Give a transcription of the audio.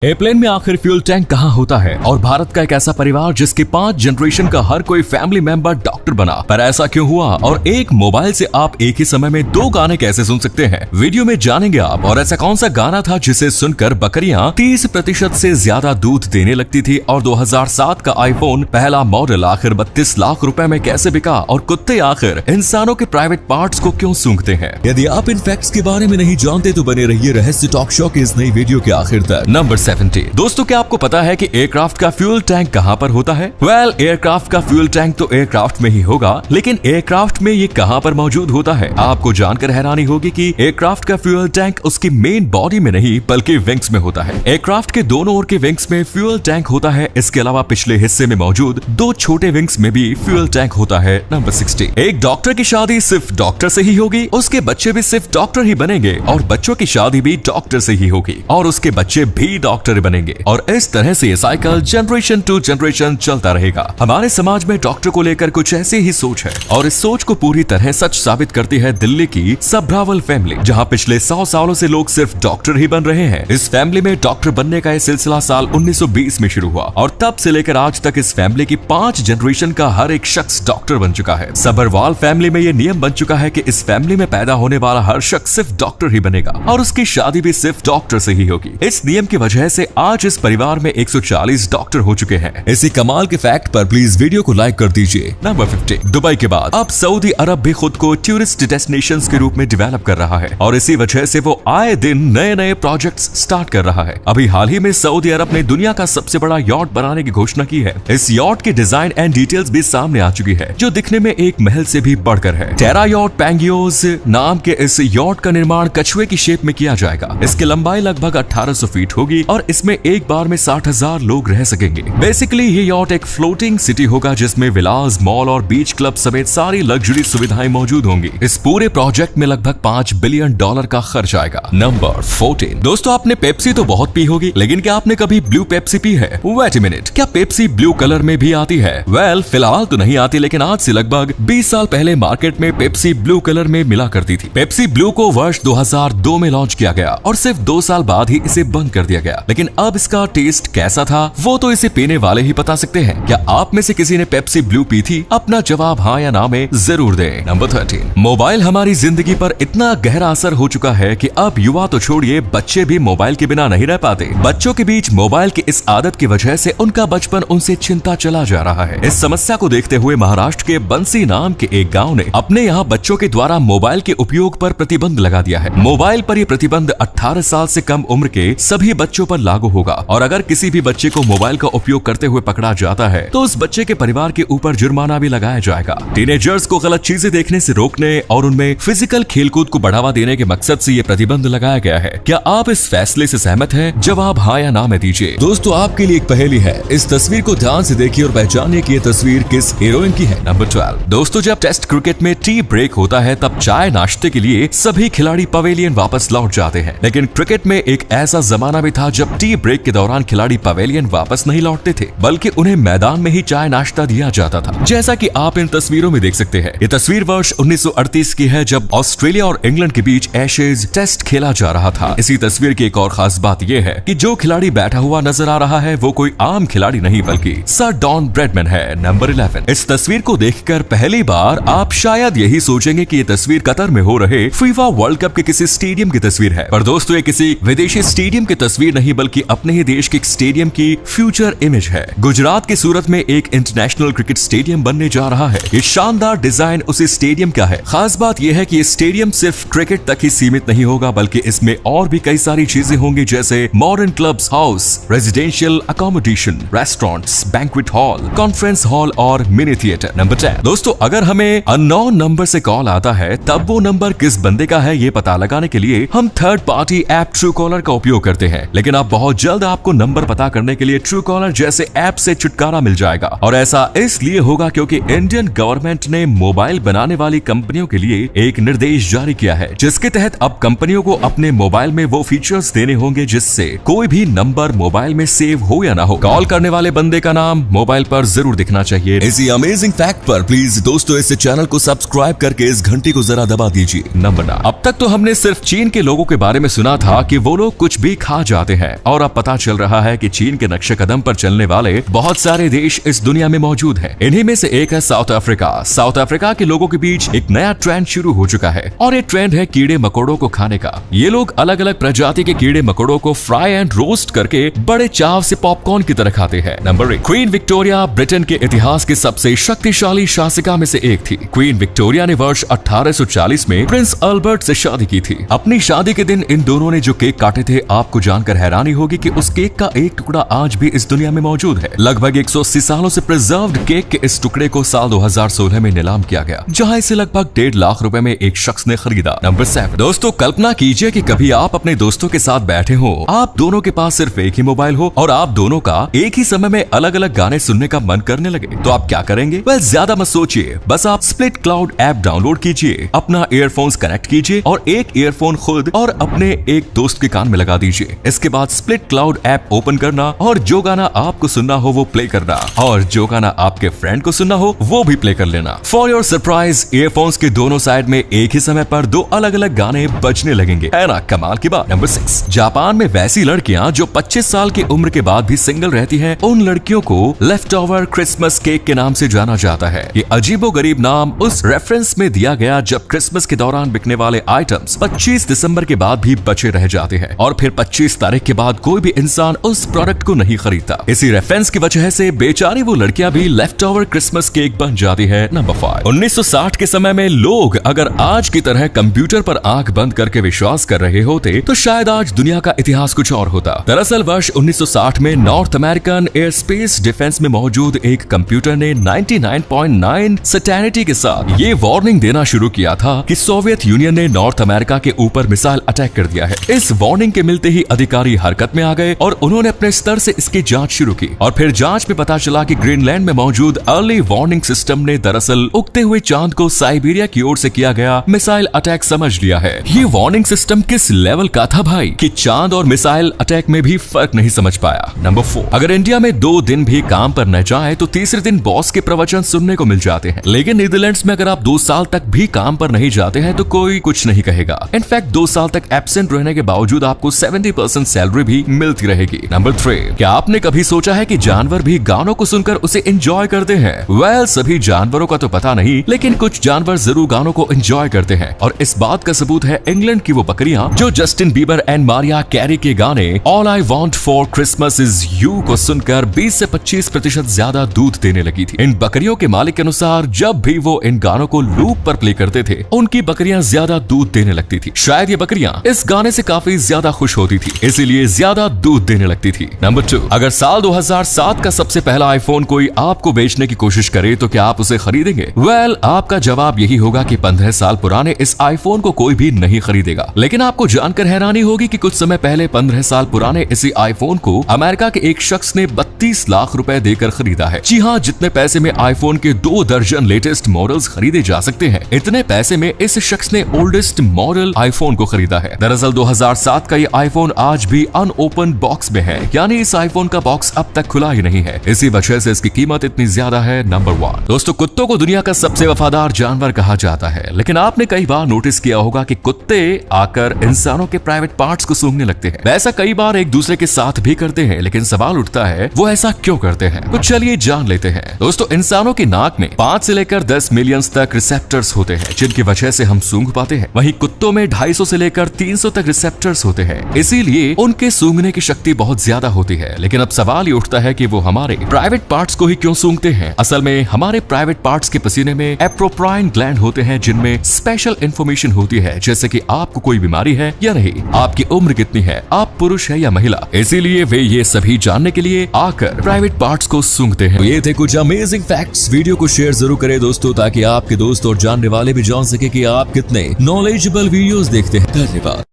Airplane में आखिर fuel tank कहाँ होता है और भारत का एक ऐसा परिवार जिसके 5 जनरेशन का हर कोई फैमिली मेंबर डॉक्टर बना, पर ऐसा क्यों हुआ और एक मोबाइल से आप एक ही समय में 2 गाने कैसे सुन सकते हैं, वीडियो में जानेंगे आप। और ऐसा कौन सा गाना था जिसे सुनकर बकरियां 30% से ज्यादा दूध देने लगती थी और 2007 का आईफोन पहला मॉडल आखिर 32 लाख रुपए में कैसे बिका और कुत्ते आखिर इंसानों के प्राइवेट पार्ट्स को क्यों सूंघते हैं। यदि आप इन फैक्ट्स के बारे में नहीं जानते तो बने रहिए रहस्य टॉक शो की इस नई वीडियो के आखिर तक। नंबर 70। दोस्तों, क्या आपको पता है कि एयरक्राफ्ट का फ्यूल टैंक कहां पर होता है? एयरक्राफ्ट का फ्यूल टैंक तो एयरक्राफ्ट में ही होगा, लेकिन एयरक्राफ्ट में ये कहां पर मौजूद होता है? आपको जानकर हैरानी होगी कि एयरक्राफ्ट का फ्यूल टैंक उसकी मेन बॉडी में नहीं बल्कि विंग्स में होता है। एयरक्राफ्ट के दोनों ओर के विंग्स में फ्यूल टैंक होता है। इसके अलावा पिछले हिस्से में मौजूद 2 छोटे विंग्स में भी फ्यूल टैंक होता है। नंबर 60। एक डॉक्टर की शादी सिर्फ डॉक्टर से ही होगी, उसके बच्चे भी सिर्फ डॉक्टर ही बनेंगे और बच्चों की शादी भी डॉक्टर से ही होगी और उसके बच्चे भी डॉक्टर बनेंगे और इस तरह से ये साइकिल जनरेशन टू जनरेशन चलता रहेगा। हमारे समाज में डॉक्टर को लेकर कुछ ऐसी ही सोच है और इस सोच को पूरी तरह सच साबित करती है दिल्ली की सब्रावल फैमिली, जहां पिछले 100 सालों से लोग सिर्फ डॉक्टर ही बन रहे हैं। इस फैमिली में डॉक्टर बनने का यह सिलसिला साल 1920 में शुरू हुआ और तब से लेकर आज तक इस फैमिली की 5 जनरेशन का हर एक शख्स डॉक्टर बन चुका है। सब्रवाल फैमिली में ये नियम बन चुका है कि इस फैमिली में पैदा होने वाला हर शख्स सिर्फ डॉक्टर ही बनेगा और उसकी शादी भी सिर्फ डॉक्टर से ही होगी। इस नियम की वजह से आज इस परिवार में 140 डॉक्टर हो चुके हैं। इसी कमाल के फैक्ट पर प्लीज वीडियो को लाइक कर दीजिए। नंबर 50। दुबई के बाद अब सऊदी अरब भी खुद को टूरिस्ट डेस्टिनेशंस के रूप में डेवलप कर रहा है और इसी वजह से वो आए दिन नए नए प्रोजेक्ट्स स्टार्ट कर रहा है। अभी हाल ही में सऊदी अरब ने दुनिया का सबसे बड़ा यॉट बनाने की घोषणा की है। इस यॉट की डिजाइन एंड डिटेल्स भी सामने आ चुकी है, जो दिखने में एक महल से भी बढ़कर है। टेरा यॉट पैंगियोस नाम के इस यॉट का निर्माण कछुए की शेप में किया जाएगा। इसकी लंबाई लगभग 1800 फीट होगी और इसमें एक बार में 60,000 लोग रह सकेंगे। बेसिकली ये यॉट एक फ्लोटिंग सिटी होगा जिसमें विलास, मॉल और बीच क्लब समेत सारी लग्जरी सुविधाएं मौजूद होंगी। इस पूरे प्रोजेक्ट में लगभग $5 बिलियन का खर्च आएगा। नंबर 14। दोस्तों, आपने पेप्सी तो बहुत पी होगी, लेकिन क्या आपने कभी ब्लू पेप्सी पी है? वेट अ मिनट, क्या पेप्सी ब्लू कलर में भी आती है? फिलहाल तो नहीं आती, लेकिन आज से लगभग 20 साल पहले मार्केट में पेप्सी ब्लू कलर में मिला करती थी। पेप्सी ब्लू को वर्ष 2002 में लॉन्च किया गया और सिर्फ 2 साल बाद ही इसे बंद कर दिया गया। लेकिन अब इसका टेस्ट कैसा था वो तो इसे पीने वाले ही बता सकते हैं। क्या आप में से किसी ने पेप्सी ब्लू पी थी? अपना जवाब हाँ या ना में जरूर दें। नंबर 13। मोबाइल हमारी जिंदगी पर इतना गहरा असर हो चुका है कि अब युवा तो छोड़िए, बच्चे भी मोबाइल के बिना नहीं रह पाते। बच्चों के बीच मोबाइल की इस आदत की वजह से उनका बचपन उनसे छिनता चला जा रहा है। इस समस्या को देखते हुए महाराष्ट्र के बंसी नाम के एक गाँव ने अपने यहाँ बच्चों के द्वारा मोबाइल के उपयोग पर प्रतिबंध लगा दिया है। मोबाइल पर यह प्रतिबंध 18 साल से कम उम्र के सभी बच्चों पर लागू होगा और अगर किसी भी बच्चे को मोबाइल का उपयोग करते हुए पकड़ा जाता है तो उस बच्चे के परिवार के ऊपर जुर्माना भी लगाया जाएगा। टीनेजर्स को गलत चीजें देखने से रोकने और उनमें फिजिकल खेलकूद को बढ़ावा देने के मकसद से ये प्रतिबंध लगाया गया है। क्या आप इस फैसले से सहमत हैं? जवाब हाँ या ना में दीजिए। दोस्तों, आपके लिए एक पहेली है, इस तस्वीर को ध्यान से देखिए और पहचानिए कि ये तस्वीर किस हीरोइन की है। नंबर 12। दोस्तों, जब टेस्ट क्रिकेट में टी ब्रेक होता है तब चाय नाश्ते के लिए सभी खिलाड़ी पवेलियन वापस लौट जाते हैं, लेकिन क्रिकेट में एक ऐसा जमाना भी था जब टी ब्रेक के दौरान खिलाड़ी पवेलियन वापस नहीं लौटते थे, बल्कि उन्हें मैदान में ही चाय नाश्ता दिया जाता था, जैसा कि आप इन तस्वीरों में देख सकते हैं। ये तस्वीर वर्ष 1938 की है जब ऑस्ट्रेलिया और इंग्लैंड के बीच एशेज टेस्ट खेला जा रहा था। इसी तस्वीर की एक और खास बात यह है कि जो खिलाड़ी बैठा हुआ नजर आ रहा है वो कोई आम खिलाड़ी नहीं बल्कि सर डॉन ब्रैडमैन है। नंबर 11। इस तस्वीर को देखकर पहली बार आप शायद यही सोचेंगे कि ये तस्वीर कतर में हो रहे फीफा वर्ल्ड कप के किसी स्टेडियम की तस्वीर है, पर दोस्तों ये किसी विदेशी स्टेडियम की तस्वीर नहीं बल्कि अपने ही देश के स्टेडियम की फ्यूचर इमेज है। गुजरात के सूरत में एक इंटरनेशनल क्रिकेट स्टेडियम बनने जा रहा है। ये शानदार डिजाइन उसी स्टेडियम का है। खास बात यह है कि ये स्टेडियम सिर्फ क्रिकेट तक ही सीमित नहीं होगा बल्कि इसमें और भी कई सारी चीजें होंगी, जैसे modern clubs house, residential accommodation, restaurants, banquet hall, conference hall और मिनी थिएटर। नंबर 10। दोस्तों, अगर हमें अननोन नंबर से कॉल आता है तब वो नंबर किस बंदे का है ये पता लगाने के लिए हम third party app true collar का उपयोग करते हैं, लेकिन अब बहुत जल्द आपको नंबर पता करने के लिए ट्रू कॉलर जैसे ऐप से छुटकारा मिल जाएगा और ऐसा इसलिए होगा क्योंकि इंडियन गवर्नमेंट ने मोबाइल बनाने वाली कंपनियों के लिए एक निर्देश जारी किया है, जिसके तहत अब कंपनियों को अपने मोबाइल में वो फीचर्स देने होंगे जिससे कोई भी नंबर मोबाइल में सेव हो या ना हो, कॉल करने वाले बंदे का नाम मोबाइल पर जरूर दिखना चाहिए। इसी अमेजिंग फैक्ट पर प्लीज दोस्तों इस चैनल को सब्सक्राइब करके इस घंटी को जरा दबा दीजिए। नंबर 9। अब तक तो हमने सिर्फ चीन के लोगों के बारे में सुना था कि वो लोग कुछ भी खा जाते हैं, हैं और अब पता चल रहा है कि चीन के नक्शे कदम पर चलने वाले बहुत सारे देश इस दुनिया में मौजूद हैं। इन्हीं में से एक है साउथ अफ्रीका। साउथ अफ्रीका के लोगों के बीच एक नया ट्रेंड शुरू हो चुका है और ये ट्रेंड है कीड़े मकोड़ों को खाने का। ये लोग अलग अलग प्रजाति के कीड़े मकोड़ों को फ्राई एंड रोस्ट करके बड़े चाव से पॉपकॉर्न की तरह खाते हैं। नंबर 1, क्वीन विक्टोरिया ब्रिटेन के इतिहास की सबसे शक्तिशाली शासिका में से एक थी। क्वीन विक्टोरिया ने वर्ष 1840 में प्रिंस अल्बर्ट से शादी की थी। अपनी शादी के दिन इन दोनों ने जो केक काटे थे, आपको जानकर हैरानी होगी कि उस केक का एक टुकड़ा आज भी इस दुनिया में मौजूद है। लगभग 180 सालों से प्रिजर्व्ड केक के इस टुकड़े को साल 2016 में नीलाम किया गया, जहां इसे लगभग 1.5 लाख रुपए में एक शख्स ने खरीदा। नंबर 7, दोस्तों कल्पना कीजिए कि कभी आप अपने दोस्तों के साथ बैठे हो, आप दोनों के पास सिर्फ एक ही मोबाइल हो और आप दोनों का एक ही समय में अलग अलग गाने सुनने का मन करने लगे, तो आप क्या करेंगे? ज्यादा मत सोचिए, बस आप स्प्लिट क्लाउड ऐप डाउनलोड कीजिए, अपना ईयरफोन्स कनेक्ट कीजिए और एक ईयरफोन खुद और अपने एक दोस्त के कान में लगा दीजिए। इसके बाद स्प्लिट क्लाउड ऐप ओपन करना और जो गाना आपको सुनना हो वो प्ले करना और जो गाना आपके फ्रेंड को सुनना हो वो भी प्ले कर लेना। फॉर योर सरप्राइज, ईयरफोन्स के दोनों साइड में एक ही समय पर 2 अलग अलग गाने बजने लगेंगे। है ना कमाल की बात। नंबर 6, जापान में वैसी लड़कियां जो 25 साल की उम्र के बाद भी सिंगल रहती हैं, उन लड़कियों को लेफ्ट ओवर क्रिसमस केक के नाम से जाना जाता है। ये अजीबोगरीब नाम उस रेफरेंस में दिया गया जब क्रिसमस के दौरान बिकने वाले आइटम्स 25 दिसंबर के बाद भी बचे रह जाते हैं और फिर 25 तारीख के बाद कोई भी इंसान उस प्रोडक्ट को नहीं खरीदता। इसी रेफरेंस की वजह से बेचारी वो लड़कियां भी लेफ्ट ओवर क्रिसमस केक बन जाती है। नंबर 5, 1960 के समय में लोग अगर आज की तरह कंप्यूटर पर आंख बंद करके विश्वास कर रहे होते तो शायद आज दुनिया का इतिहास कुछ और होता। दरअसल वर्ष 1960 में north American air space defence में मौजूद एक कंप्यूटर ने 99.9 सर्टेनिटी के साथ ये वार्निंग देना शुरू किया था कि सोवियत यूनियन ने नॉर्थ अमेरिका के ऊपर मिसाइल अटैक कर दिया है। इस वार्निंग के मिलते ही अधिकारी हरकत में आ गए और उन्होंने अपने स्तर से इसकी जांच शुरू की और फिर जांच में पता चला कि ग्रीनलैंड में मौजूद अर्ली वार्निंग सिस्टम ने दरअसल उगते हुए चांद को साइबेरिया की ओर से किया गया मिसाइल अटैक समझ लिया है। ये वार्निंग सिस्टम किस लेवल का था भाई कि चांद और मिसाइल अटैक में भी फर्क नहीं समझ पाया। नंबर 4, अगर इंडिया में 2 दिन भी काम पर न जाए तो तीसरे दिन बॉस के प्रवचन सुनने को मिल जाते हैं, लेकिन नीदरलैंड्स में अगर आप 2 साल तक भी काम पर नहीं जाते हैं तो कोई कुछ नहीं कहेगा। इनफैक्ट 2 साल तक एब्सेंट रहने के बावजूद आपको 70% सैलरी भी मिलती रहेगी। नंबर 3, क्या आपने कभी सोचा है कि जानवर भी गानों को सुनकर उसे एंजॉय करते हैं? सभी जानवरों का तो पता नहीं, लेकिन कुछ जानवर जरूर गानों को एंजॉय करते हैं और इस बात का सबूत है इंग्लैंड की वो बकरियां जो Justin Bieber and Maria carry के गाने all I want for Christmas is you को सुनकर 20 से 25% ज्यादा दूध देने लगी थी। इन बकरियों के मालिक के अनुसार जब भी वो इन गानों को लूप पर प्ले करते थे उनकी बकरियां ज्यादा दूध देने लगती थी। शायद ये बकरियां इस गाने से काफी ज्यादा खुश होती थी, इसीलिए ज्यादा दूध देने लगती थी। नंबर 2, अगर साल 2007 का सबसे पहला आईफोन कोई आपको बेचने की कोशिश करे तो क्या आप उसे खरीदेंगे? आपका जवाब यही होगा कि 15 साल पुराने इस आईफोन को कोई भी नहीं खरीदेगा। लेकिन आपको जानकर हैरानी होगी कि कुछ समय पहले 15 साल पुराने इसी आईफोन को अमेरिका के एक शख्स ने 32 लाख रुपए देकर खरीदा है। जी हाँ, जितने पैसे में आईफोन के 2 दर्जन लेटेस्ट मॉडल्स खरीदे जा सकते हैं, इतने पैसे में इस शख्स ने ओल्डेस्ट मॉडल आईफोन को खरीदा है। दरअसल 2007 का ये आईफोन आज भी अनओपन बॉक्स में है, यानी इस आईफोन का बॉक्स अब तक खुला ही नहीं है। इसी वजह से इसकी कीमत इतनी ज्यादा है। नंबर 1, दोस्तों कुत्तों को दुनिया का सबसे वफादार जानवर कहा जाता है, लेकिन आपने कई बार नोटिस किया होगा कि कुत्ते आकर इंसानों के प्राइवेट पार्ट्स को सूंघने लगते हैं। वैसा कई बार एक दूसरे के साथ भी करते हैं, लेकिन सवाल उठता है वो ऐसा क्यों करते हैं? तो चलिए जान लेते हैं। दोस्तों इंसानों की नाक में 5 से लेकर 10 मिलियन तक रिसेप्टर्स होते हैं, जिनकी वजह से हम सूंघ पाते हैं। वहीं कुत्तों में 250 से लेकर 300 तक रिसेप्टर्स होते हैं, इसीलिए उनके सूंघने की शक्ति बहुत ज्यादा होती है। लेकिन अब सवाल ये उठता है कि वो हमारे प्राइवेट पार्ट्स को ही क्यों सूंघते हैं? असल में हमारे प्राइवेट पार्ट्स के पसीने में एप्रोप्राइन ग्लैंड होते हैं, जिनमें स्पेशल इंफॉर्मेशन होती है, जैसे कि आपको कोई बीमारी है या नहीं, आपकी उम्र कितनी है, आप पुरुष है या महिला। इसीलिए वे ये सभी जानने के लिए आकर प्राइवेट पार्ट्स को सूंघते हैं। ये थे कुछ अमेजिंग फैक्ट्स। वीडियो को शेयर जरूर करें दोस्तों, ताकि आपके दोस्त और जानने वाले भी जान सके कि आप कितने नॉलेजेबल वीडियोस देखते हैं। धन्यवाद।